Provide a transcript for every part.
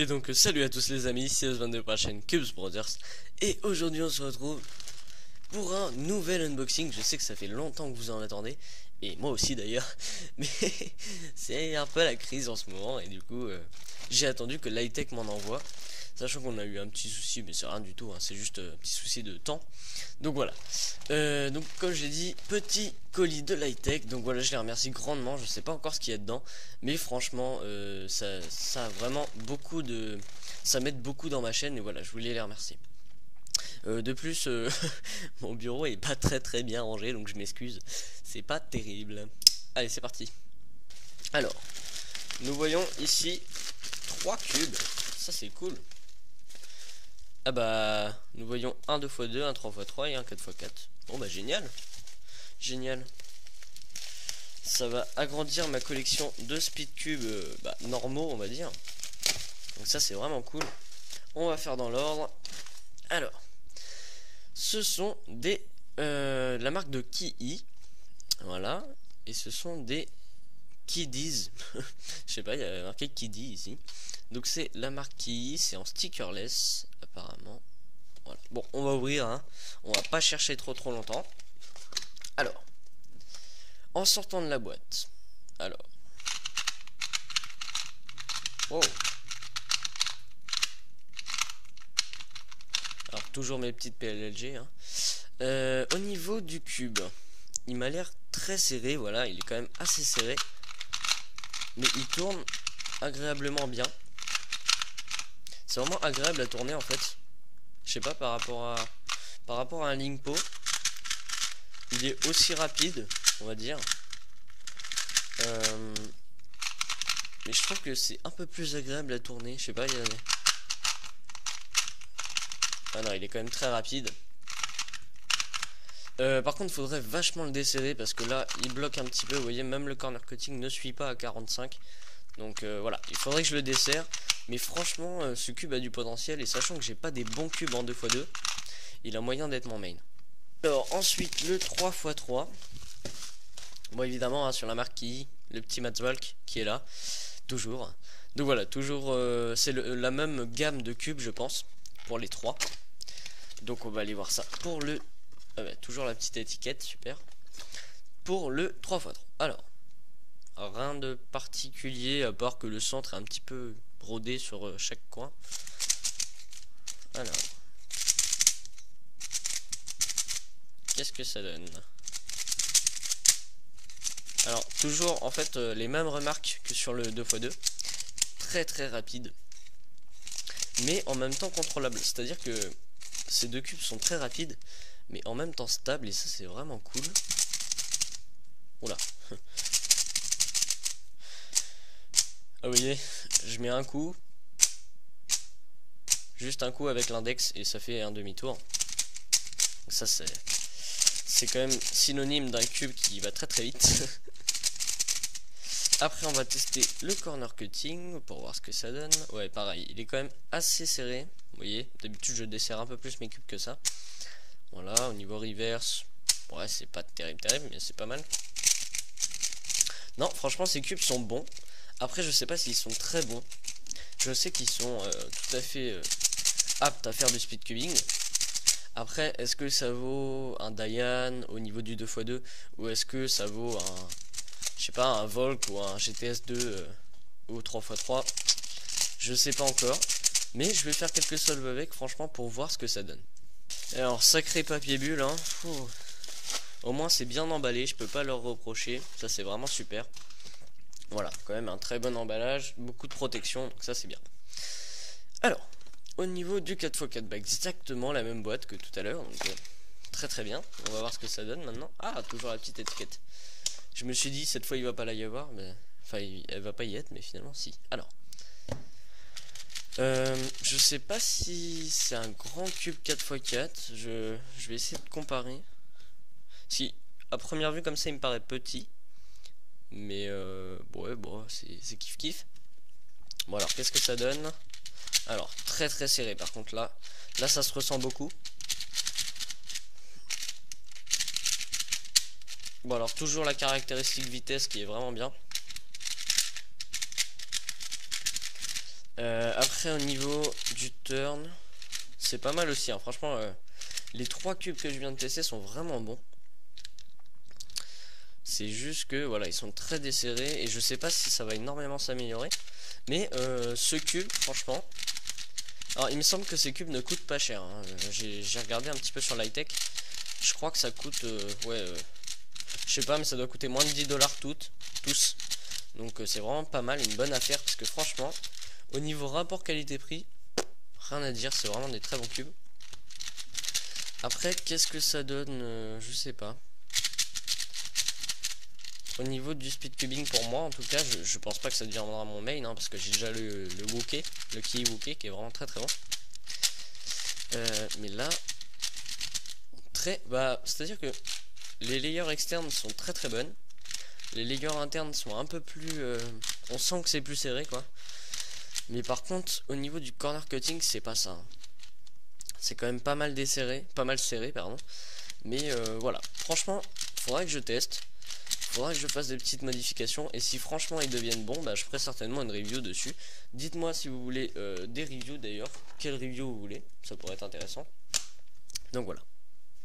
Et donc salut à tous les amis, c'est Osvan de la chaîne Cubes Brothers. Et aujourd'hui on se retrouve pour un nouvel unboxing. Je sais que ça fait longtemps que vous en attendez, et moi aussi d'ailleurs. Mais c'est un peu la crise en ce moment, et du coup j'ai attendu que Lightech m'en envoie. Sachant qu'on a eu un petit souci, mais c'est rien du tout, hein, c'est juste un petit souci de temps. Donc voilà, donc comme je l'ai dit, petit colis de Lightech. Donc voilà, je les remercie grandement. Je sais pas encore ce qu'il y a dedans, mais franchement ça a vraiment beaucoup de... ça m'aide beaucoup dans ma chaîne, et voilà, je voulais les remercier. De plus mon bureau est pas très bien rangé, donc je m'excuse, c'est pas terrible. Allez, c'est parti. Alors, nous voyons ici 3 cubes, ça c'est cool. Ah bah, nous voyons un 2x2, un 3x3 et un 4x4. Bon bah génial. Génial. Ça va agrandir ma collection de speed cubes normaux, on va dire. Donc ça c'est vraiment cool. On va faire dans l'ordre. Alors, ce sont des la marque de Kii. Voilà. Et ce sont des Kiddies. Je sais pas, il y a marqué Kiddy ici. Donc c'est la marque Kii, c'est en stickerless apparemment. Voilà. Bon, on va ouvrir, hein. On va pas chercher trop longtemps. Alors, en sortant de la boîte. Alors. Oh. Alors toujours mes petites PLLG, hein. Au niveau du cube, il m'a l'air très serré. Voilà, il est quand même assez serré, mais il tourne agréablement bien. C'est vraiment agréable à tourner en fait. Je sais pas, par rapport à un Lingpo, il est aussi rapide, on va dire. Mais je trouve que c'est un peu plus agréable à tourner. Je sais pas, ah non, il est quand même très rapide. Par contre, il faudrait vachement le desserrer parce que là, il bloque un petit peu. Vous voyez, même le corner cutting ne suit pas à 45. Donc voilà, il faudrait que je le desserre. Mais franchement, ce cube a du potentiel. Et sachant que j'ai pas des bons cubes en 2x2, il a moyen d'être mon main. Alors ensuite, le 3x3. Bon, évidemment, hein, sur la marque Kii, le petit Matzvalk qui est là. Toujours. Donc voilà, toujours, c'est la même gamme de cubes, je pense, pour les 3. Donc on va aller voir ça pour le... toujours la petite étiquette, super. Pour le 3x3. Alors, rien de particulier à part que le centre est un petit peu brodé sur chaque coin. Alors, qu'est-ce que ça donne? Alors, toujours en fait les mêmes remarques que sur le 2x2. Très rapide, mais en même temps contrôlable. C'est-à-dire que ces deux cubes sont très rapides, mais en même temps stable, et ça c'est vraiment cool. Oula. Ah, vous voyez, je mets un coup, juste un coup avec l'index, et ça fait un demi-tour. Ça c'est quand même synonyme d'un cube qui va très vite. Après on va tester le corner cutting pour voir ce que ça donne. Ouais, pareil, il est quand même assez serré. Vous voyez, d'habitude je desserre un peu plus mes cubes que ça. Voilà, au niveau reverse, ouais, c'est pas terrible, mais c'est pas mal. Non, franchement ces cubes sont bons. Après je sais pas s'ils sont très bons. Je sais qu'ils sont tout à fait aptes à faire du speed cubing. Après, est-ce que ça vaut un Diane au niveau du 2x2, ou est-ce que ça vaut un... je sais pas, un Volk ou un GTS2 ou 3x3, je sais pas encore, mais je vais faire quelques solves avec, franchement, pour voir ce que ça donne. Alors, sacré papier bulle, hein. Au moins c'est bien emballé, je peux pas leur reprocher, ça c'est vraiment super. Voilà, quand même un très bon emballage, beaucoup de protection, donc ça c'est bien. Alors, au niveau du 4x4, exactement la même boîte que tout à l'heure, donc très bien. On va voir ce que ça donne maintenant. Ah, toujours la petite étiquette. Je me suis dit, cette fois il va pas la y avoir, mais... enfin, elle va pas y être, mais finalement si. Alors, je sais pas si c'est un grand cube 4x4. Je vais essayer de comparer. Si, à première vue comme ça il me paraît petit, mais bon, c'est kiff. Bon, alors qu'est-ce que ça donne? Alors, très serré par contre. Là ça se ressent beaucoup. Bon, alors toujours la caractéristique vitesse qui est vraiment bien. Après au niveau du turn, c'est pas mal aussi, hein. Franchement, les 3 cubes que je viens de tester sont vraiment bons. C'est juste que voilà, ils sont très desserrés et je sais pas si ça va énormément s'améliorer. Mais ce cube, franchement, alors il me semble que ces cubes ne coûtent pas cher, hein. J'ai regardé un petit peu sur l'high-tech. Je crois que ça coûte, je sais pas, mais ça doit coûter moins de 10 $ tous. Donc c'est vraiment pas mal, une bonne affaire. Parce que franchement, au niveau rapport qualité-prix, rien à dire, c'est vraiment des très bons cubes. Après, qu'est-ce que ça donne, je sais pas. Au niveau du speed cubing, pour moi, en tout cas, je pense pas que ça deviendra mon main, hein, parce que j'ai déjà le Wookie, le Key Wookie, qui est vraiment très très bon. Mais là, c'est-à-dire que les layers externes sont très très bonnes. Les layers internes sont un peu plus, on sent que c'est plus serré, quoi. Mais par contre, au niveau du corner cutting, c'est pas ça, hein. C'est quand même pas mal desserré, pas mal serré, pardon. Mais voilà, franchement, faudrait que je teste. Faudra que je fasse des petites modifications. Et si franchement ils deviennent bons, bah, je ferai certainement une review dessus. Dites-moi si vous voulez des reviews d'ailleurs. Quelle review vous voulez, ça pourrait être intéressant. Donc voilà.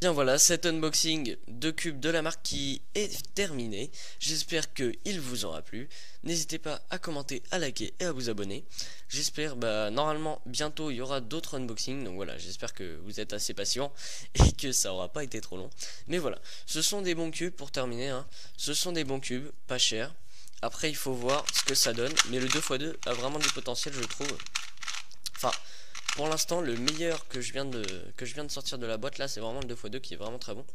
Bien voilà, cet unboxing de cubes de la marque qui est terminé. J'espère qu'il vous aura plu. N'hésitez pas à commenter, à liker et à vous abonner. J'espère, normalement bientôt il y aura d'autres unboxings. Donc voilà, j'espère que vous êtes assez patient et que ça aura pas été trop long. Mais voilà, ce sont des bons cubes pour terminer, hein. Ce sont des bons cubes, pas chers. Après il faut voir ce que ça donne. Mais le 2x2 a vraiment du potentiel, je trouve. Enfin, pour l'instant, le meilleur que je viens de sortir de la boîte là, c'est vraiment le 2x2 qui est vraiment très bon.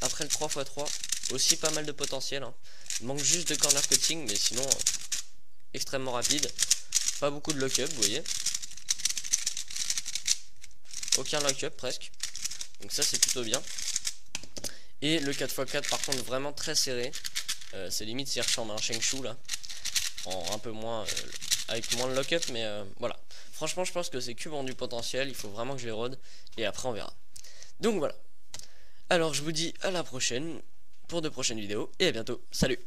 Après le 3x3, aussi pas mal de potentiel, hein. Il manque juste de corner cutting, mais sinon extrêmement rapide. Pas beaucoup de lock-up, vous voyez. Aucun lock-up presque. Donc ça c'est plutôt bien. Et le 4x4 par contre vraiment très serré. C'est limite s'il ressemble à un Sheng Shu là. En un peu moins, avec moins de lock-up, mais voilà. Franchement, je pense que ces cubes ont du potentiel. Il faut vraiment que je les rôde. Et après, on verra. Donc voilà. Alors, je vous dis à la prochaine pour de prochaines vidéos. Et à bientôt. Salut!